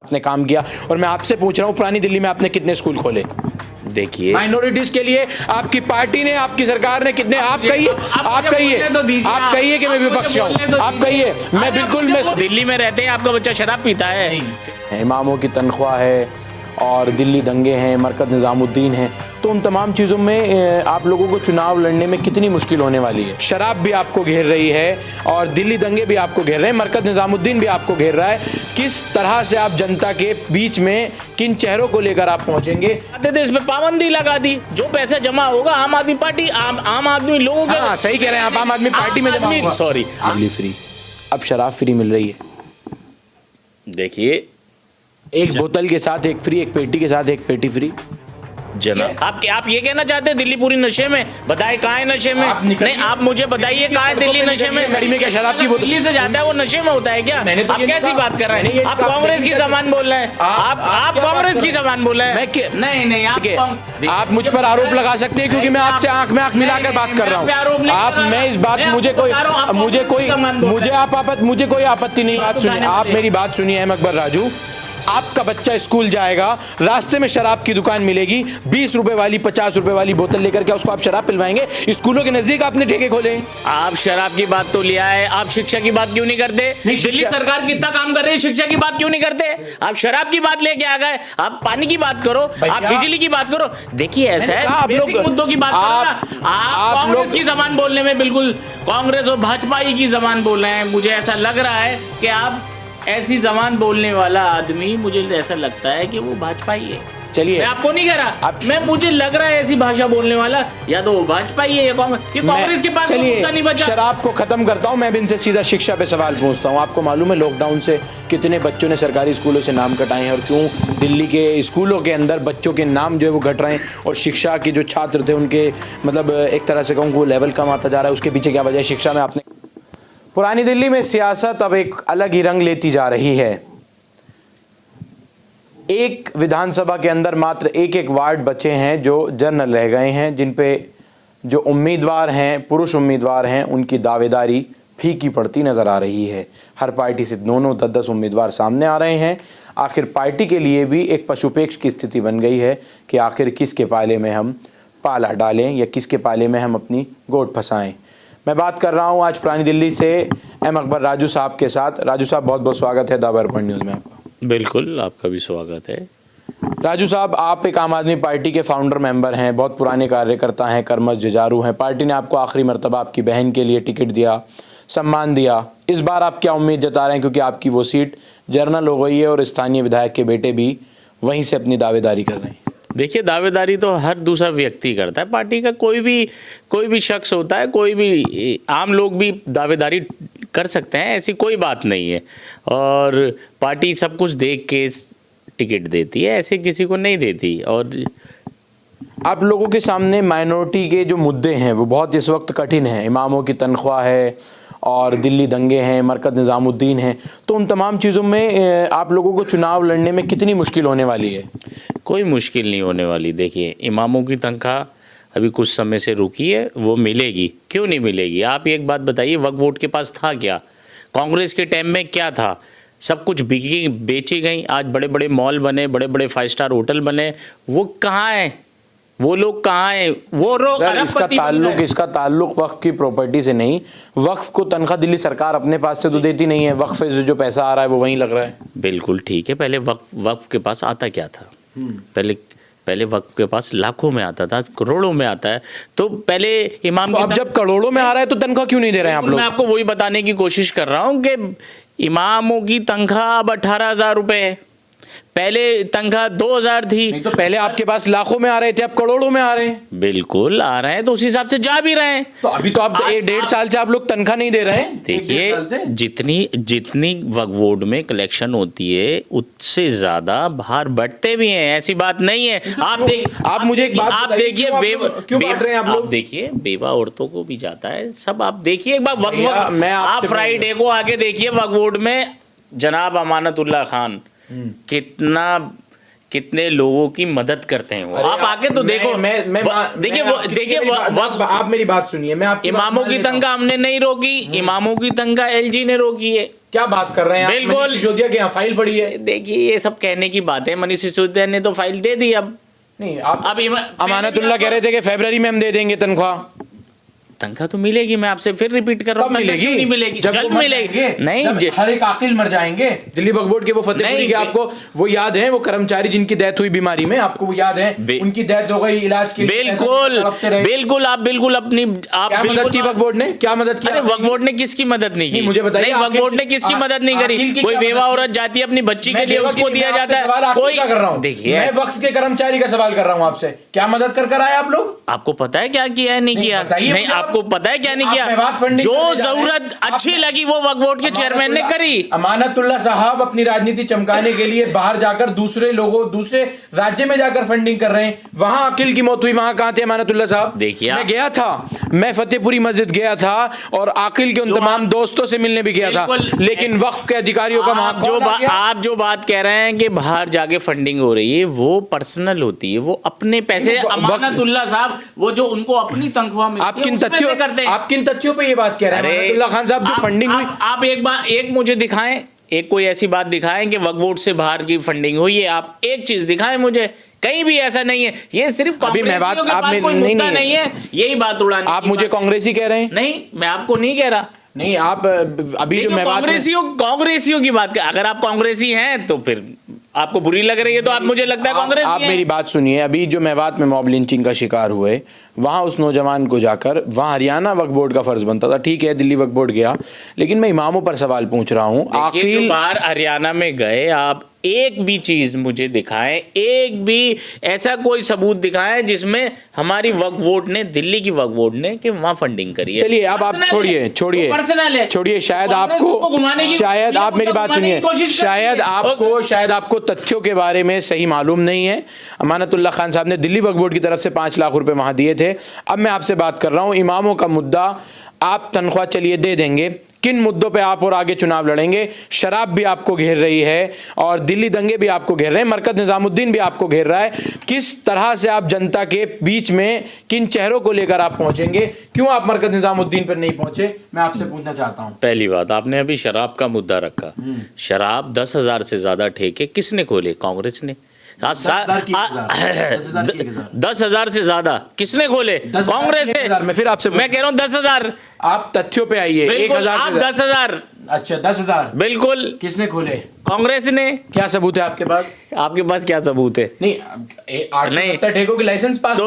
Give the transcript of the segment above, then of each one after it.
आपने काम किया और मैं आपसे पूछ रहा हूँ पुरानी दिल्ली में आपने कितने स्कूल खोले? देखिए माइनॉरिटीज के लिए आपकी पार्टी ने, आपकी सरकार ने कितने? आप कहिए कि मैं विपक्ष हूँ, आप कहिए। मैं बिल्कुल, मैं दिल्ली में रहते हैं, आपका बच्चा शराब पीता है, इमामों की तनख्वाह है और दिल्ली दंगे हैं, मरकज निज़ामुद्दीन है, तो उन तमाम चीज़ों में आप लोगों को चुनाव लड़ने में कितनी मुश्किल होने वाली है। शराब भी आपको घेर रही है और दिल्ली दंगे भी आपको घेर रहे हैं, मरकज निज़ामुद्दीन भी आपको घेर रहा है। किस तरह से आप जनता के बीच में किन चेहरों को लेकर आप पहुंचेंगे? इस पे पाबंदी लगा दी, जो पैसा जमा होगा आम आदमी पार्टी, आम आदमी लोगों के। हाँ, सही कह रहे हैं आप, आम आदमी पार्टी में जमा होगा। सॉरी, बिजली फ्री, अब शराब फ्री मिल रही है। देखिए, एक बोतल के साथ एक फ्री, एक पेटी के साथ एक पेटी फ्री। आप ये कहना चाहते हैं दिल्ली पूरी नशे में? बताए कहाँ है नशे में? नहीं, आप मुझे बताइए कहाँ है दिल्ली नशे में? गाड़ी में क्या शराब की बोतल दिल्ली से जाता है वो नशे में होता है क्या? आप कैसी बात कर रहे हैं? आप कांग्रेस की जबान बोल रहे हैं, आप कांग्रेस की जबान बोल रहे हैं। नहीं, आप मुझ पर आरोप लगा सकते हैं क्योंकि मैं आपसे आंख में आंख मिलाकर बात कर रहा हूँ। आप, मैं इस बात, मुझे कोई आपत्ति नहीं। बात सुनिए, आप मेरी बात सुनिए अहम अकबर राजू। आपका बच्चा स्कूल जाएगा, रास्ते में शराब की दुकान मिलेगी, 20 रुपए वाली 50 रुपए वाली बोतल लेकर के उसको आप शराब पिलवाएंगे? स्कूलों के नजदीक आपने ठेके खोले। आप शराब की बात तो लिया है, आप शिक्षा की बात क्यों नहीं करते? दिल्ली सरकार कितना काम कर रही है, शिक्षा की बात क्यों नहीं करते? आप शराब की बात लेके आ गए, आप पानी की बात करो, आप बिजली की बात करो। देखिए ऐसा है, आप लोग मुद्दों की बात करो। आप कांग्रेस की जबान बोलने में बिल्कुल कांग्रेस और भाजपा की जबान बोल रहे हैं। मुझे ऐसा लग रहा है कि आप ऐसी जबान बोलने वाला आदमी, मुझे ऐसा लगता है कि वो भाजपा ही है। चलिए, मैं आपको नहीं कह रहा, मुझे लग रहा है ऐसी भाषा बोलने वाला या तो भाजपा ही है या कांग्रेस के पास मुद्दा नहीं बचा। शराब को खत्म करता हूं, मैं भी इनसे सीधा शिक्षा पे सवाल पूछता हूं। आपको मालूम है लॉकडाउन से कितने बच्चों ने सरकारी स्कूलों से नाम कटाए हैं और क्यों दिल्ली के स्कूलों के अंदर बच्चों के नाम जो है वो घट रहे हैं और शिक्षा के जो छात्र थे उनके, मतलब एक तरह से कहूँ वो लेवल कम आता जा रहा है? उसके पीछे क्या वजह है? शिक्षा में आपने, पुरानी दिल्ली में सियासत अब एक अलग ही रंग लेती जा रही है। एक विधानसभा के अंदर मात्र एक वार्ड बचे हैं जो जर्नल रह गए हैं, जिन पे जो उम्मीदवार हैं, पुरुष उम्मीदवार हैं, उनकी दावेदारी फीकी पड़ती नज़र आ रही है। हर पार्टी से 9-9, 10-10 उम्मीदवार सामने आ रहे हैं। आखिर पार्टी के लिए भी एक पशुपेक्ष की स्थिति बन गई है कि आखिर किसके पाले में हम पाला डालें या किसके पाले में हम अपनी गोट फंसाएं। मैं बात कर रहा हूं आज पुरानी दिल्ली से अहम अकबर राजू साहब के साथ। राजू साहब, बहुत बहुत स्वागत है दावर पर न्यूज़ में आपका। बिल्कुल, आपका भी स्वागत है। राजू साहब, आप एक आम आदमी पार्टी के फाउंडर मेंबर हैं, बहुत पुराने कार्यकर्ता हैं, कर्मठ जुझारू हैं। पार्टी ने आपको आखिरी मरतबा आपकी बहन के लिए टिकट दिया, सम्मान दिया। इस बार आप क्या उम्मीद जता रहे हैं, क्योंकि आपकी वो सीट जर्नल हो गई है और स्थानीय विधायक के बेटे भी वहीं से अपनी दावेदारी कर रहे हैं? देखिए, दावेदारी तो हर दूसरा व्यक्ति करता है। पार्टी का कोई भी शख्स होता है, कोई भी आम लोग भी दावेदारी कर सकते हैं, ऐसी कोई बात नहीं है। और पार्टी सब कुछ देख के टिकट देती है, ऐसे किसी को नहीं देती। और आप लोगों के सामने माइनॉरिटी के जो मुद्दे हैं वो बहुत इस वक्त कठिन हैं। इमामों की तनख्वाह है और दिल्ली दंगे हैं, मरकज निज़ामुद्दीन है, तो उन तमाम चीज़ों में आप लोगों को चुनाव लड़ने में कितनी मुश्किल होने वाली है? कोई मुश्किल नहीं होने वाली। देखिए, इमामों की तनख्वाह अभी कुछ समय से रुकी है, वो मिलेगी। क्यों नहीं मिलेगी? आप एक बात बताइए, वक्फ बोर्ड के पास था क्या? कांग्रेस के टाइम में क्या था? सब कुछ बेची गई। आज बड़े बड़े मॉल बने, बड़े बड़े 5 स्टार होटल बने, वो कहाँ है? वो लोग कहाँ हैं? वो लोग, इसका ताल्लुक वक्फ की प्रॉपर्टी से नहीं। वक्फ को तनख्वाह दिल्ली सरकार अपने पास से तो देती नहीं है, वक्फ से जो पैसा आ रहा है वो वहीं लग रहा है। बिल्कुल ठीक है। पहले वक्फ के पास आता क्या था? पहले वक्फ के पास लाखों में आता था, करोड़ों में आता है। तो पहले इमाम, अब जब करोड़ों में आ रहा है तो तनख्वाह क्यों नहीं दे रहे हैं आप लोग? मैं आपको वही बताने की कोशिश कर रहा हूँ कि इमामों की तनख्वाह अब 18,000 रुपये है। पहले तनख्वाह 2,000 थी। नहीं तो पहले आपके पास लाखों में आ रहे थे, अब करोड़ों में आ रहे हैं। बिल्कुल आ रहे हैं, तो उस हिसाब से जा भी रहे हैं। तो अभी तो आप 1.5 साल से आप लोग तनख्वाह नहीं दे रहे हैं। देखिए, जितनी वक्फ बोर्ड में कलेक्शन होती है उससे ज्यादा बाहर बढ़ते भी हैं, ऐसी बात नहीं है। आप मुझे एक बात देखिए, क्यों बांट रहे हैं आप देखिए, बेवा औरतों को भी जाता है सब। आप देखिए एक बार आप फ्राइडे को आके देखिए वक्फ बोर्ड में जनाब अमानतुल्लाह खान कितने लोगों की मदद करते हैं वो। आप आके तो देखो। देखिए आप मेरी बात सुनिए। मैं इमामों की तनख्वाह हमने नहीं रोकी, इमामों की तनख्वाह एलजी ने रोकी है। क्या बात कर रहे हैं आप? बिल्कुल। मनीष सिसोदिया के यहाँ फाइल पड़ी है। देखिए ये सब कहने की बात है, मनीष सिसोदिया ने तो फाइल दे दी। अब नहीं, आप अब अमानतुल्लाह कह रहे थे कि फरवरी में हम दे देंगे तनख्वाह। तनख्वाह तो मिलेगी, मैं आपसे फिर रिपीट कर रहा हूँ, मिलेगी? नहीं मिलेगी, जब जल्द वो मर मिलेगी। जाएंगे, नहीं जब हर एक आकिल मर जाएंगे। दिल्ली वक्फ बोर्ड के वो फतेहपुरी नहीं, के आपको वो याद है, वो कर्मचारी जिनकी डेथ हुई बीमारी में, आपको वो याद है? उनकी डेथ हो गई, इलाज के लिए बिल्कुल बिल्कुल, आप बिल्कुल अपनी क्या मदद की वक्फ बोर्ड ने? क्या मदद की? अरे वक्फ बोर्ड ने किसकी मदद नहीं की? मुझे बताइए, वक्फ बोर्ड ने किसकी मदद नहीं करी? कोई बेवा औरत जाती है अपनी बच्ची के लिए, उसको दिया जाता है। कोई कर रहा हूँ, देखिए, मैं वक्फ के कर्मचारी का सवाल कर रहा हूँ आपसे, क्या मदद कर आए आप लोग? आपको पता है क्या किया है, नहीं किया? नहीं, आपको पता है क्या नहीं किया? जो जरूरत अच्छी लगी वो वक्फ बोर्ड के चेयरमैन ने करी। अमानतुल्लाह साहब अपनी राजनीति चमकाने के लिए बाहर जाकर दूसरे लोगों, दूसरे राज्य में जाकर फंडिंग कर रहे हैं। वहां अकील की मौत हुई, वहां कहां थे अमानतुल्लाह साहब? देखिए, मैं गया था, मैं फतेहपुरी मस्जिद गया था और अकील के उन तमाम दोस्तों से मिलने भी गया था, लेकिन वक्फ के अधिकारियों का आप जो बात कह रहे हैं कि बाहर जाके फंडिंग हो रही है, वो पर्सनल होती है, वो अपने पैसे। अमानतुल्लाह साहब वो जो उनको अपनी तनख्वाह मिलती है, आप किन तथ्यों पे ये बात कह रहे हैं? अमानतुल्लाह खान साहब जो फंडिंग हुई, आप एक मुझे दिखाएं, एक कोई ऐसी बात दिखाएं कि वक्फ बोर्ड से बाहर की फंडिंग हुई है। आप एक चीज दिखाएं मुझे, कहीं भी ऐसा नहीं है। ये सिर्फ कांग्रेसियों के पास कोई मुद्दा नहीं है, यही बात उड़ानी। आप मुझे कांग्रेसी कह रहे हैं? नहीं, मैं आपको नहीं कह रहा। नहीं, आप अभी जो मैं कांग्रेसियों की बात कर, अगर आप कांग्रेसी हैं तो फिर आपको बुरी लग रही है, तो आप मुझे लगता है कांग्रेस। आप मेरी बात सुनिए, अभी जो मेवात में मॉब लिंचिंग का शिकार हुए, वहां उस नौजवान को जाकर, वहां हरियाणा वक्फ बोर्ड का फर्ज बनता था, ठीक है दिल्ली वक्फ बोर्ड गया, लेकिन मैं इमामों पर सवाल पूछ रहा हूं। आखिर बार हरियाणा में गए आप, एक भी चीज मुझे दिखाएं, एक भी ऐसा कोई सबूत दिखाएं जिसमें हमारी वक्फ बोर्ड ने, दिल्ली की वक्फ बोर्ड ने, कि वहां फंडिंग करी है। चलिए अब आप छोड़िए, शायद आप मेरी बात सुनिए, शायद आपको तथ्यों के बारे में सही मालूम नहीं है। अमानतुल्लाह खान साहब ने दिल्ली वक्फ बोर्ड की तरफ से 5 लाख रुपए वहां दिए थे। अब मैं आपसे बात कर रहा हूं, इमामों का मुद्दा, आप तनख्वाह चलिए दे देंगे, किन मुद्दों पे आप और आगे चुनाव लड़ेंगे? शराब भी आपको घेर रही है और दिल्ली दंगे भी आपको घेर रहे हैं, मरकज निजामुद्दीन भी आपको घेर रहा है। किस तरह से आप जनता के बीच में, किन चेहरों को लेकर आप पहुंचेंगे? क्यों आप मरकज निजामुद्दीन पर नहीं पहुंचे, मैं आपसे पूछना चाहता हूं। पहली बात, आपने अभी शराब का मुद्दा रखा। शराब 10,000 से ज्यादा ठेके किसने खोले? कांग्रेस ने। 10,000 से ज्यादा किसने खोले? कांग्रेस है। मैं कह रहा हूँ 10,000। आप तथ्यों पे आइए। 1,000 10,000। अच्छा 10,000 बिल्कुल। किसने खोले? कांग्रेस ने। क्या सबूत है आपके पास? आपके पास क्या सबूत है? नहीं, 870 ठेकों की लाइसेंस पास तो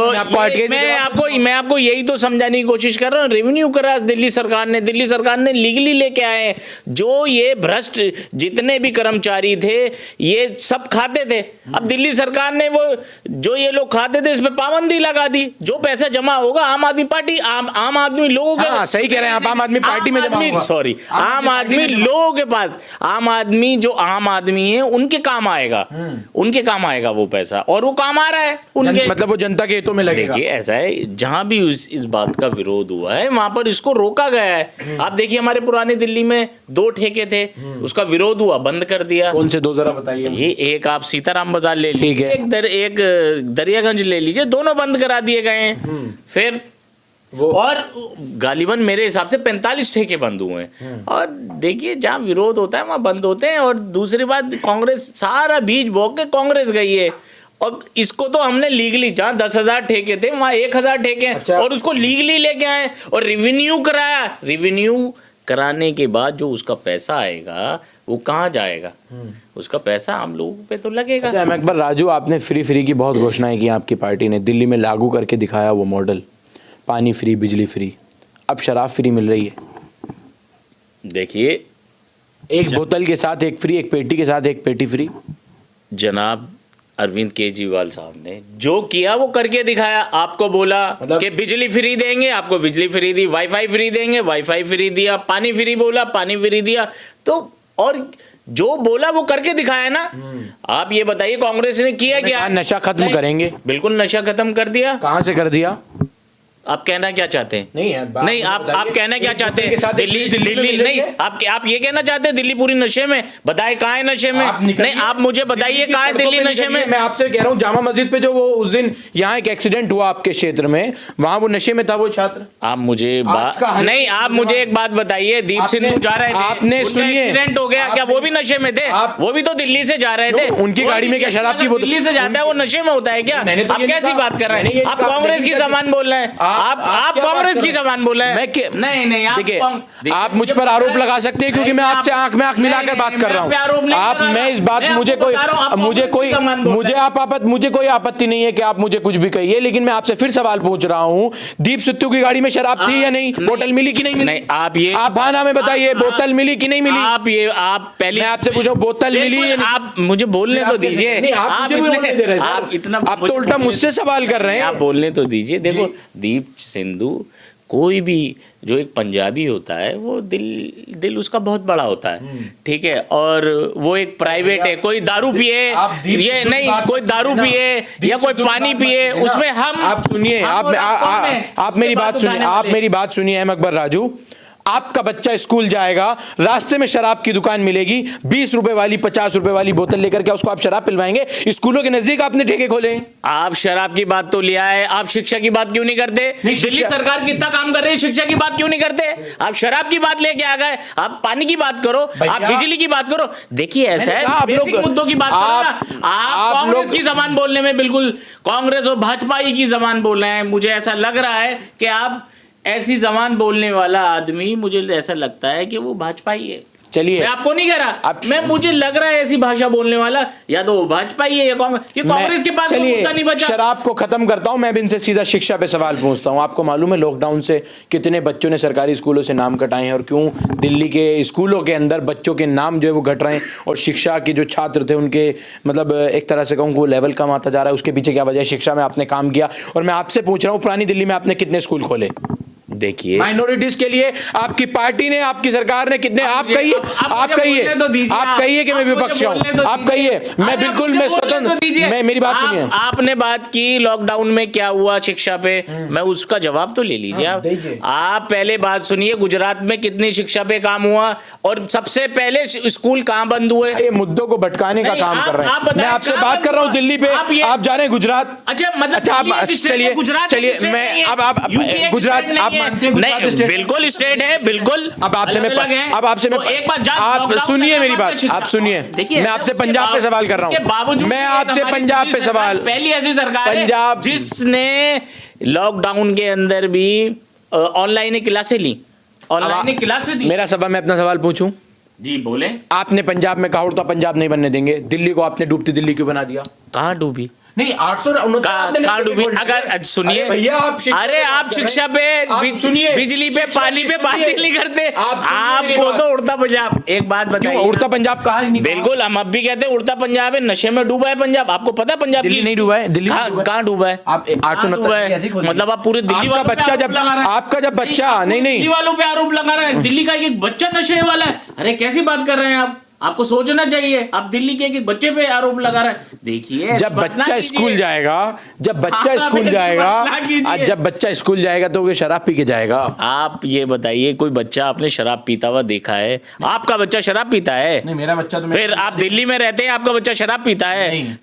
मैं आपको यही तो समझाने की कोशिश कर रहा हूँ। रेवेन्यू करा दिल्ली सरकार ने लीगली लेके आए। जो ये भ्रष्ट जितने भी कर्मचारी थे, ये सब खाते थे। अब दिल्ली सरकार ने वो जो ये लोग खाते थे, इस पे पाबंदी लगा दी। जो पैसा जमा होगा आम आदमी पार्टी, आम आदमी लोगों के, सही कह रहे हैं आप, आम आदमी पार्टी में जमा होगा। सॉरी, आम आदमी लोगों के पास, आम आदमी जो आम आदमी है उनके काम आएगा, उनके काम आएगा वो पैसा, और वो काम आ रहा है उनके, मतलब वो जनता के हितों में लगेगा। देखिए ऐसा है, जहां भी इस बात का विरोध हुआ है वहां पर इसको रोका गया है। आप देखिए हमारे पुरानी दिल्ली में 2 ठेके थे, उसका विरोध हुआ, बंद कर दिया। कौन से 2 जरा बताइए? ये एक आप सीताराम बाजार ले लीजिए, एक दरियागंज ले लीजिए, दोनों बंद करा दिए गए हैं। फिर और गालिबन मेरे हिसाब से 45 ठेके बंद हुए हैं। और देखिए जहां विरोध होता है वहां बंद होते हैं। और दूसरी बात, कांग्रेस सारा बीज बो के कांग्रेस गई है, और इसको तो हमने लीगली, जहां 10,000 ठेके थे वहां 1,000 ठेके हैं। अच्छा। और उसको लीगली लेके आए और रिवेन्यू कराया। रिवेन्यू कराने के बाद जो उसका पैसा आएगा वो कहाँ जाएगा? उसका पैसा हम लोगों पे तो लगेगा। अच्छा अकबर राजू, आपने फ्री की बहुत घोषणाएं की आपकी पार्टी ने, दिल्ली में लागू करके दिखाया वो मॉडल, पानी फ्री, बिजली फ्री, अब शराब फ्री मिल रही है। देखिए, एक बोतल के साथ एक फ्री, एक पेटी के साथ एक पेटी फ्री। जनाब अरविंद केजरीवाल साहब ने जो किया वो करके दिखाया। आपको बोला कि बिजली फ्री देंगे, आपको बिजली फ्री दी, वाईफाई फ्री देंगे, वाईफाई फ्री दिया, पानी फ्री बोला, पानी फ्री दिया। तो और जो बोला वो करके दिखाया ना। आप ये बताइए कांग्रेस ने किया क्या? नशा खत्म करेंगे। बिल्कुल नशा खत्म कर दिया। कहां से कर दिया? आप कहना क्या चाहते हैं? नहीं है नहीं, आप कहना क्या चाहते हैं? दिल्ली नहीं, आप ये कहना चाहते हैं दिल्ली पूरी नशे में? बताए कहाँ है नशे में? नहीं, आप मुझे बताइए कहाँ है दिल्ली नशे में? मैं आपसे कह रहा हूँ जामा मस्जिद पे जो वो उस दिन यहाँ एक एक्सीडेंट हुआ आपके क्षेत्र में, वहां वो नशे में था वो छात्र। आप मुझे नहीं, आप मुझे एक बात बताइए, दीप सिंधु जा रहे थे, आपने सुनिए, एक्सीडेंट हो गया, क्या वो भी नशे में थे? वो भी तो दिल्ली से जा रहे थे, उनकी गाड़ी में क्या शराब की बोतल? दिल्ली से जाता है वो नशे में होता है क्या? आप कैसी बात कर रहे हैं? आप कांग्रेस की जबान बोल रहे हैं, आप कांग्रेस की जबान बोल रहे हैं। नहीं, देखिए आप मुझ पर आरोप लगा सकते हैं क्योंकि मैं आपसे आंख में आंख मिलाकर बात कर रहा हूँ। आप मैं इस बात मुझे कोई आपत्ति नहीं है कि आप मुझे कुछ भी कहिए, लेकिन मैं आपसे फिर सवाल पूछ रहा हूँ, दीप सिद्धू की गाड़ी में शराब थी या नहीं? बोतल मिली कि नहीं मिली? नहीं, आप भाना में बताइए, बोतल मिली कि नहीं मिली? आप पहले मैं आपसे पूछा बोतल मिली? आप मुझे बोलने तो दीजिए। आप तो उल्टा मुझसे सवाल कर रहे हैं। आप बोलने तो दीजिए। देखो दीप सिंधु, कोई भी जो एक पंजाबी होता है वो दिल उसका बहुत बड़ा होता है, ठीक है, और वो एक प्राइवेट है, कोई दारू पिए ये नहीं, कोई दारू पिए या कोई पानी पिए, उसमें हम आप सुनिए, आप मेरी बात सुनिए अहम अकबर राजू। आपका बच्चा स्कूल जाएगा, रास्ते में शराब की दुकान मिलेगी, 20 रुपए वाली 50 रुपए वाली बोतल लेकर के उसको आप शराब पिलवाएंगे? स्कूलों के नजदीक आपने ठेके खोले। आप शराब की बात तो लिया है, आप शिक्षा की बात क्यों नहीं करते? दिल्ली सरकार कितना काम कर रही है, शिक्षा की बात क्यों नहीं करते? आप शराब की बात लेके आ गए, आप पानी की बात करो, आप बिजली की बात करो। देखिए ऐसा है, आप लोग मुद्दों की बात करो ना। आप कांग्रेस की जबान बोलने में बिल्कुल कांग्रेस और भाजपा की जबान बोल रहे हैं। मुझे ऐसा लग रहा है कि आप ऐसी जबान बोलने वाला आदमी, मुझे ऐसा लगता है कि वो भाजपा ही है। चलिए, मैं आपको नहीं कह रहा, मुझे लग रहा है ऐसी भाषा बोलने वाला या तो भाजपा ही है या कांग्रेस के पास कोई मुद्दा नहीं बचा। शराब को खत्म करता हूं, मैं भी इनसे सीधा शिक्षा पे सवाल पूछता हूं। आपको मालूम है लॉकडाउन से कितने बच्चों ने सरकारी स्कूलों से नाम कटाए हैं और क्यों दिल्ली के स्कूलों के अंदर बच्चों के नाम जो है वो घट रहे हैं और शिक्षा के जो छात्र थे उनके मतलब एक तरह से कहूँ वो लेवल कम आता जा रहा है? उसके पीछे क्या वजह? शिक्षा में आपने काम किया और मैं आपसे पूछ रहा हूँ पुरानी दिल्ली में आपने कितने स्कूल खोले? देखिए माइनॉरिटीज के लिए आपकी पार्टी ने, आपकी सरकार ने कितने? आप कहिए कि मैं विपक्ष हूं, आप कहिए। मैं बिल्कुल मैं स्वतंत्र, मैं मेरी बात सुनिए। आपने बात की लॉकडाउन में क्या हुआ शिक्षा पे, मैं उसका जवाब तो ले लीजिए। आप पहले बात सुनिए, गुजरात में कितनी शिक्षा पे काम हुआ और सबसे पहले स्कूल कहां बंद हुए? ये मुद्दों को भटकाने का काम कर रहे हैं। मैं आपसे बात कर रहा हूं दिल्ली पे, आप जा रहे हैं गुजरात। चलिए मैं अब गुजरात आप नहीं, बिल्कुल स्टेट है, बिल्कुल। अब आपसे मैं एक बात आप सुनिए मेरी बात, आप सुनिए। मैं आपसे पंजाब पे सवाल कर रहा हूँ, मैं आपसे पंजाब पे सवाल। पहली ऐसी सरकार पंजाब जिसने लॉकडाउन के अंदर भी ऑनलाइन क्लासें ली, ऑनलाइन क्लासें दी। मेरा सवाल, मैं अपना सवाल पूछूं? जी बोले। आपने पंजाब में कहा उड़ता पंजाब नहीं बनने देंगे, दिल्ली को आपने डूबती दिल्ली क्यों बना दिया? कहाँ डूबी? नहीं 869 डूबी। अगर सुनिए भैया, आप शिक्षा पे, सुनिए, बिजली पे, पानी पे बात नहीं करते। आपको तो उड़ता पंजाब, एक बात बताइए, उड़ता पंजाब कहा नहीं? बिल्कुल, हम अब भी कहते हैं उड़ता पंजाब है, नशे में डूबा है पंजाब। आपको पता है पंजाब दिल्ली नहीं डूबा है? दिल्ली कहाँ डूबा है? आप 869 मतलब आप पूरे दिल्ली वालों पे बच्चा जब आपका जब बच्चा नहीं दिल्ली वालों पे आरोप लगा रहे हैं, दिल्ली का एक बच्चा नशे वाला है। अरे कैसी बात कर रहे हैं आप? आपको सोचना चाहिए। आप दिल्ली के एक बच्चे पे आरोप लगा रहे हैं। देखिए जब बच्चा स्कूल जाएगा, जब बच्चा स्कूल जाएगा तो वो शराब पी के जाएगा। आप ये बताइए, कोई बच्चा आपने शराब पीता हुआ देखा है? आपका बच्चा शराब पीता है? नहीं, मेरा बच्चा तो फिर आप दिल्ली में रहते हैं, आपका बच्चा शराब पीता है?